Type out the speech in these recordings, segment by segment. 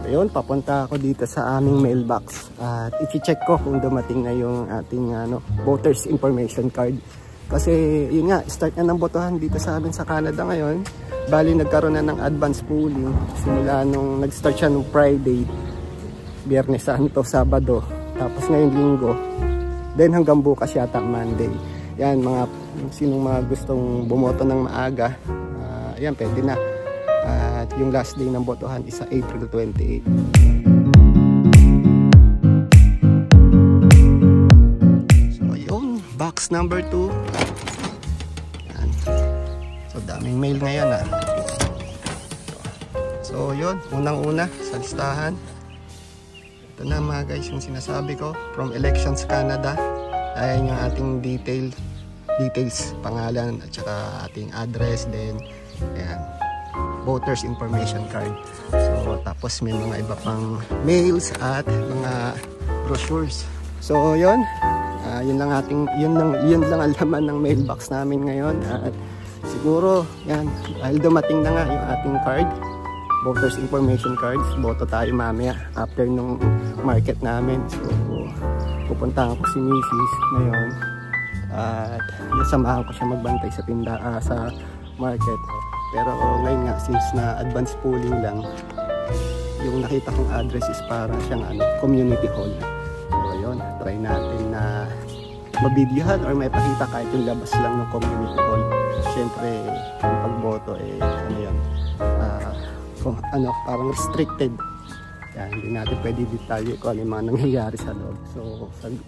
Ayun, papunta ako dito sa aming mailbox at i-check ko kung dumating na yung ating voters information card. Kasi yun nga, start na ng botohan dito sa amin sa Canada ngayon. Bali nagkaroon na ng advance polling simula nung nag-start siya nung Friday, Biyernes Santo, Sabado, tapos ngayong Linggo, then hanggang bukas yata Monday. Yan, sinong mga gustong bumoto ng maaga, yan, pwede na. At yung last day ng botohan is sa April 28. So yun, box number 2. Yan. So daming mail ngayon So yun, unang-una sa listahan. Ito na mga guys yung sinasabi ko from Elections Canada. Ayan yung ating details, pangalan at saka ating address, then ayan, voters information card. So tapos may mga iba pang mails at mga brochures. So yun, yun lang ang laman ng mailbox namin ngayon. At siguro yan, dahil dumating na nga yung ating card, voters information cards, boto tayo mamaya after nung market namin. So pupuntahan ko si Mrs. ngayon at samahan ko siya magbantay sa sa market. Pero ngayon nga, since na advance polling lang, yung nakita kong address is para siyang community hall. So yun, try natin na mabidyohan or may pakita kahit yung labas lang ng community hall. Siyempre, yung pagboto parang restricted. Yan, hindi natin pwede detalye kung ano yung mga nangyayari sa loob. So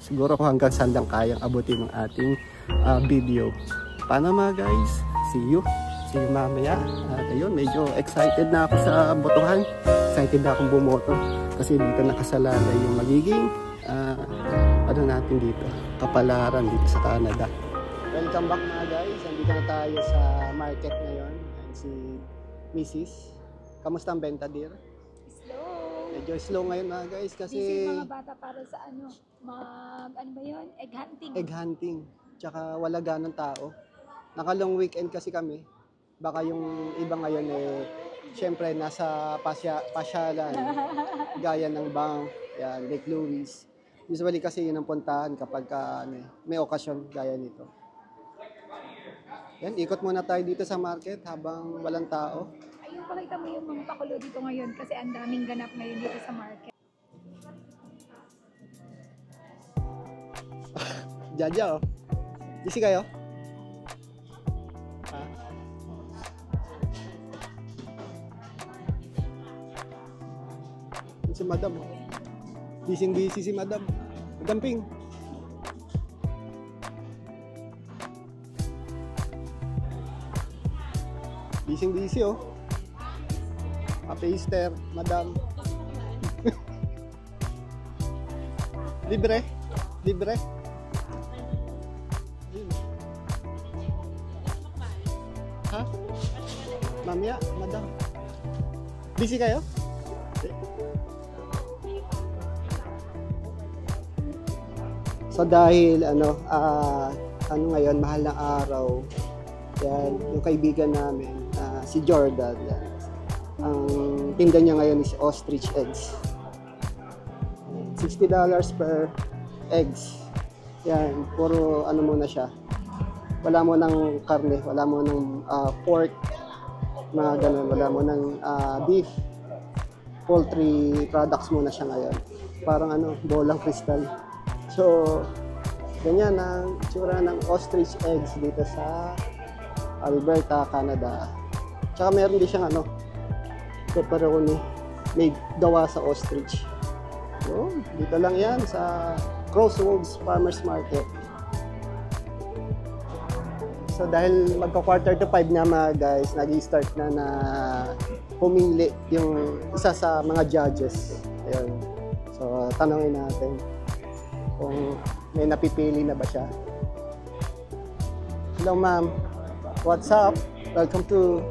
siguro kung hanggang saan lang kayang abutin ng ating video. Paano mga guys? See you mamaya. At ayun, medyo excited na ako sa botohan. Excited na akong bumoto kasi dito nakasalalay yung magiging natin dito, kapalaran dito sa Canada. Welcome back mga guys. Nandito na tayo sa market ngayon. And si Mrs. Kamusta ang benta, dear? Slow. Medyo slow ngayon mga guys kasi busy mga bata para sa egg hunting. Egg hunting. Tsaka wala ganong tao. Nakalong weekend kasi kami. Baka yung iba ngayon syempre nasa pasyalan gaya ng Bank, yan, Lake Louise. Usually kasi yun ang puntahan kapag may okasyon gaya nito. Yan, ikot muna tayo dito sa market habang walang tao. Ayun, pakita mo yung mga pakulo dito ngayon kasi ang daming ganap ngayon dito sa market. Jaja, busy kayo? Si Madam, busy si Madam. Madam Ping. Busy oh. Happy Easter, Madam. Libre. Ha? Mamaya, Madam. Busy kayo? So dahil ngayon, mahal na araw, yan, yung kaibigan namin, si Jordan, yan, ang tinda niya ngayon is ostrich eggs. $60 per eggs. Yan, puro muna siya. Wala mo ng karne, wala mo ng pork, mga ganun, wala mo ng beef. Poultry products muna siya ngayon. Parang bolang kristal. So, ganyan ang tsura ng ostrich eggs dito sa Alberta, Canada. Tsaka meron din siyang pepperoni made gawa sa ostrich. So, dito lang yan sa Crossroads Farmers Market. So, dahil magka-quarter to 5 na mga guys, nag-i-start na pumili yung isa sa mga judges. Ayun. So, tanongin natin kung may napipili na ba siya. Hello ma'am, what's up? Welcome to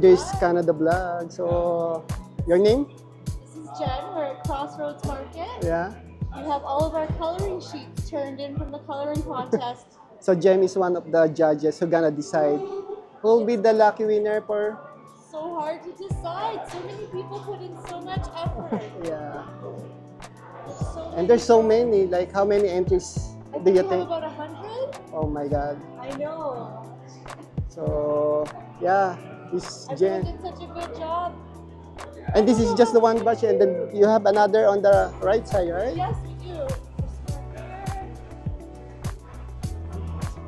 this Canada vlog. So, your name? This is Jen. We're at Crossroads Market. Yeah. We have all of our coloring sheets turned in from the coloring contest. So, Jem is one of the judges who gonna decide who will be the lucky winner for So hard to decide. So many people put in so much effort. Yeah. So And there's so many. Like, how many entries I do think you we think? have about 100. Oh my God. I know. So, yeah, this Everyone Jen. did such a good job. And this is just the one batch, and then you have another on the right side, right? Yes, we do.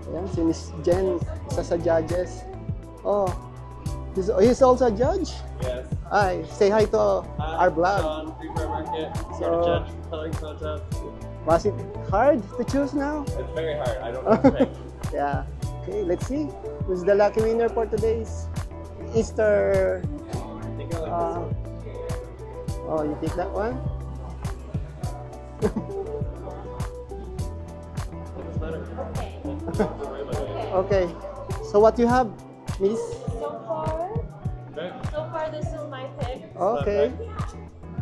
Ayan, si Miss Jen, isa sa judges. Oh, he's also a judge? Yes. Hi, say hi to our vlog. Sean, Free Fair Market. So- Here to judge coloring contest. Was it hard to choose now? It's very hard. I don't know what to pick. Yeah. Okay, let's see. Who's the lucky winner for today's Easter? I think I like this one. Oh, you pick that one? What's better? Okay. Okay. So what you have, Miss? Okay. So far, this is my pick. Okay.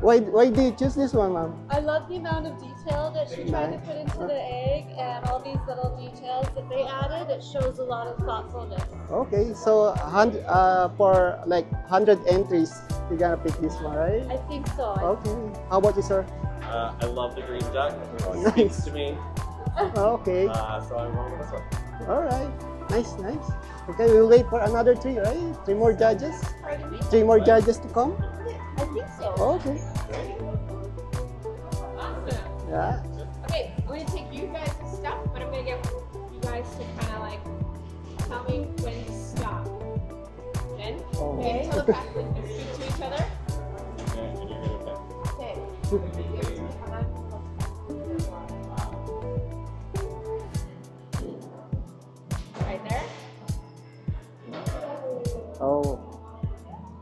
Why do you choose this one, ma'am? I love the amount of detail that she tried to put into the egg and all these little details that they added. It shows a lot of thoughtfulness. Okay, so for like 100 entries, you're gonna pick this one, right? I think so. Okay. How about you, sir? I love the green duck. It Nice. speaks to me. Okay. So I'm going with this one. All right. Nice, nice. Okay, we'll wait for another 3, right? 3 more judges? Pardon me? 3 more judges to come? I think so. Okay. Awesome. Yeah. Okay, I'm gonna take you guys' stuff, but I'm gonna get you guys to kind of like tell me when to stop. Then Oh. we can telepathically speak to each other. Okay, and you're gonna pick. Okay. Right there. Oh.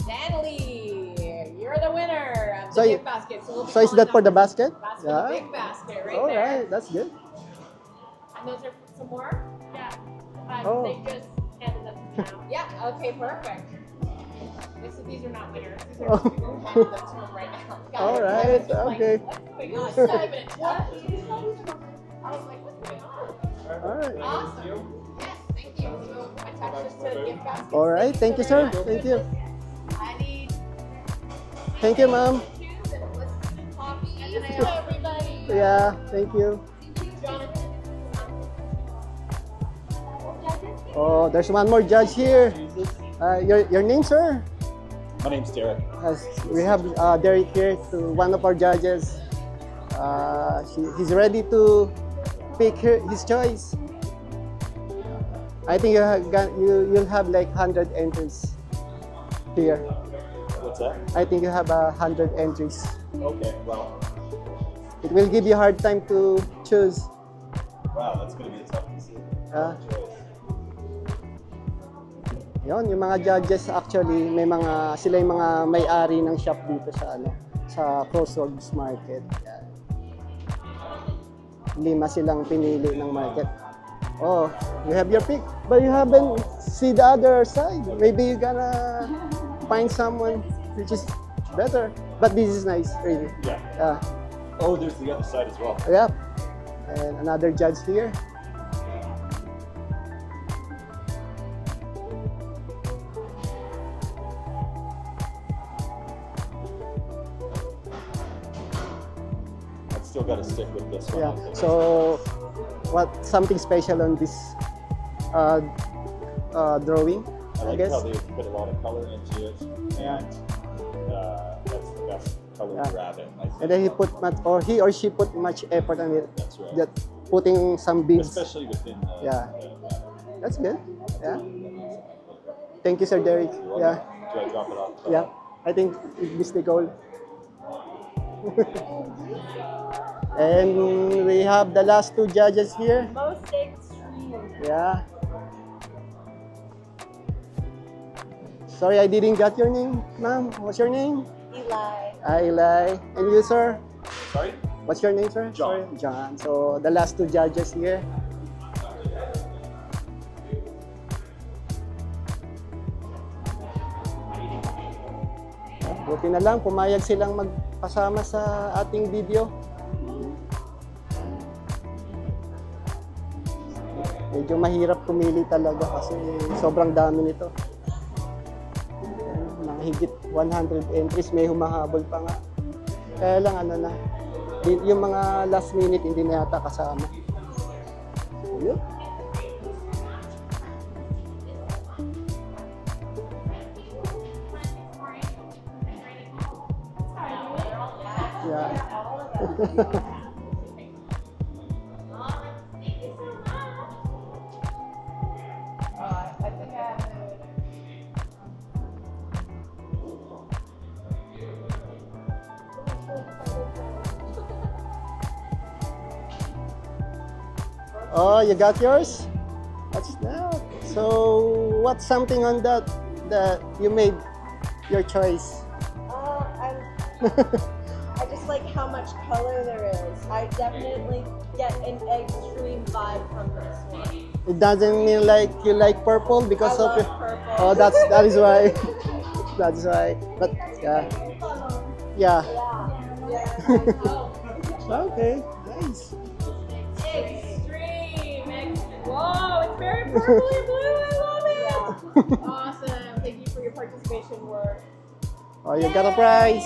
Natalie, you're the winner of the So gift basket. So, we'll be So is calling that for the numbers. basket? That's for the Yeah. big basket right All there. right, that's good. And those are some more? Yeah. Oh. They just handed them now. Yeah, okay, perfect. These are not winners. These are Oh. just people who handed them to them right now. Got All it. right, I was just like, okay. what's going on? It's not even a touch. I was like, what's going on? All right. Awesome. Yes, thank you. So attach this to the gift basket. All right, thank you, sir. Thank you. I need Thank you, ma'am. shoes and what's coffee. And then I Thank you, have everybody. Yeah, thank you. Jonathan. Oh, there's one more judge here. Your name, sir? My name's Derek. We have Derek here, to one of our judges. He's ready to pick his choice. I think you'll have like 100 entries here. What's that? I think you have 100 entries. Okay, well, It will give you a hard time to choose. wow, that's gonna be a tough decision. Ah. Choice. Yon, yung mga judges actually, sila yung mga may-ari ng shop dito sa Crossroads Market. Yan. 5 silang pinili ng market. Oh, you have your pick, but you haven't see the other side. Maybe you're gonna find someone which is better. But this is nice, really. Yeah. Oh, there's the other side as well. Yeah. And another judge here. I've still got to stick with this one. Yeah. So, something special on this drawing? I like guess. how they put a lot of color into it, and that's the best color Yeah. rabbit. I think. And then he or she put much effort on it. That's right. That putting some beads. Especially within the. Yeah. That's good. Yeah. Thank you, Sir Derek. Yeah. Do I drop it off? Yeah. I think this the goal. And we have the last 2 judges here. Most extreme. Yeah. Sorry, I didn't get your name, ma'am. What's your name? Eli. Eli. And you, sir? Sorry? What's your name, sir? John. Sorry, John. So, the last 2 judges here. Buti na lang, pumayag silang magpasama sa ating video. Medyo mahirap pumili talaga kasi sobrang dami nito. Ayan, mga Mahigit 100 entries, may humahabol pa nga. Kaya lang ano na, yung mga last minute hindi na yata kasama. Yun. Yeah. Oh, you got yours? What's that? So, what's something on that you made your choice? I just like how much color there is. I definitely get an extreme vibe from this one. It doesn't mean like you like purple because I of love your... purple. Oh, that is why. That's why. But yeah. Yeah. Okay. Nice. Extreme. Whoa, it's very purpley blue. I love it. Awesome. Thank you for your participation work. Oh, you got a prize.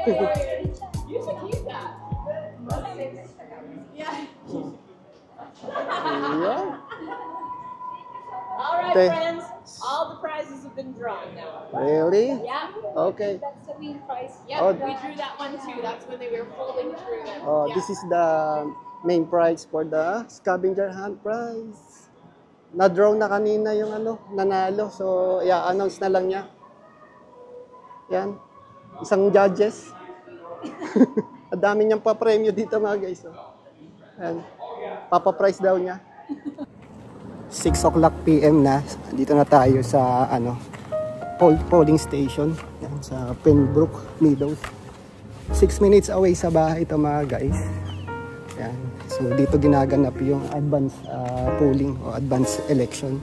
Yay. You should keep that. Yeah. Yeah. All right, Okay. friends. All the prizes have been drawn now. Really? Yeah. Okay. That's the main prize. Yep, Oh. we drew that one too. That's when they were folding through them. Oh, Yeah. this is the main prize for the scavenger hunt prize. Na-draw na kanina yung nanalo. So, i-announce na lang niya. Yan. Isang judges. Ang dami niyang pa-premyo dito mga guys. Oh. Yan. Papa-prize daw niya. 6 o'clock PM na. Dito na tayo sa polling station. Yan, sa Pembroke Meadows. 6 minutes away sa bahay ito mga guys. Yan. So dito ginaganap yung advance polling o advance election.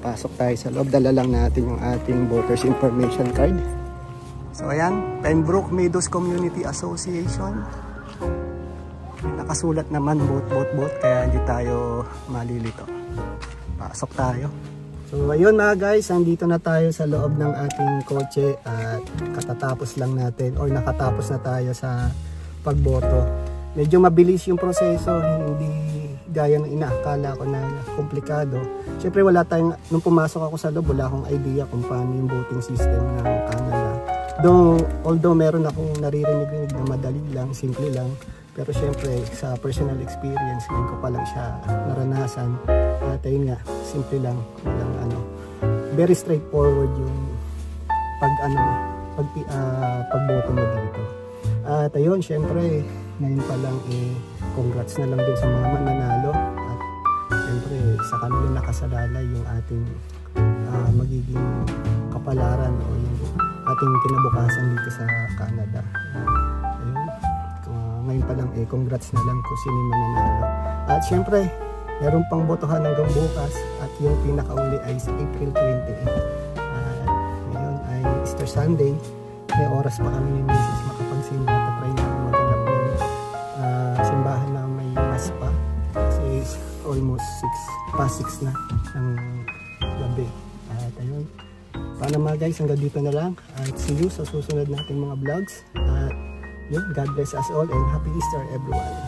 Pasok tayo sa loob. Dala lang natin yung ating voters information card. So ayan, Pembroke Meadows Community Association. Nakasulat naman vote kaya hindi tayo malilito. Pasok tayo. So ayun mga guys, andito na tayo sa loob ng ating kotse at katatapos lang natin or nakatapos na tayo sa pagboto. Medyo mabilis yung proseso, hindi gaya ng inaakala ko na komplikado. Siyempre wala tayong, nung pumasok ako sa loob, wala akong idea kung paano yung voting system ng Canada. Although meron akong naririnig na madali lang, simple lang. Pero syempre sa personal experience, ngayon ko pa lang siya naranasan. At ayun nga, simple lang. Very straightforward yung pagboto mo dito. At ayun, syempre, ngayon pa lang congrats na lang din sa mga mananalo. At syempre, sa kanila nakasalalay yung ating magiging kapalaran o yung ating kinabukasan dito sa Canada. Ayun, ngayon pa lang congrats na lang kung sino mananalo. At syempre, meron pang botohan hanggang bukas at yung pinakauli ay sa April 28. Ngayon ay Easter Sunday. May oras pa kami ni Mrs. makapagsimba at try namin maghanap ng simbahan na may mass pa. Kasi almost 6 na ng gabi. At ayun. Paano mga guys, hanggang dito na lang. At see you sa susunod nating mga vlogs. At yun, God bless us all and Happy Easter everyone.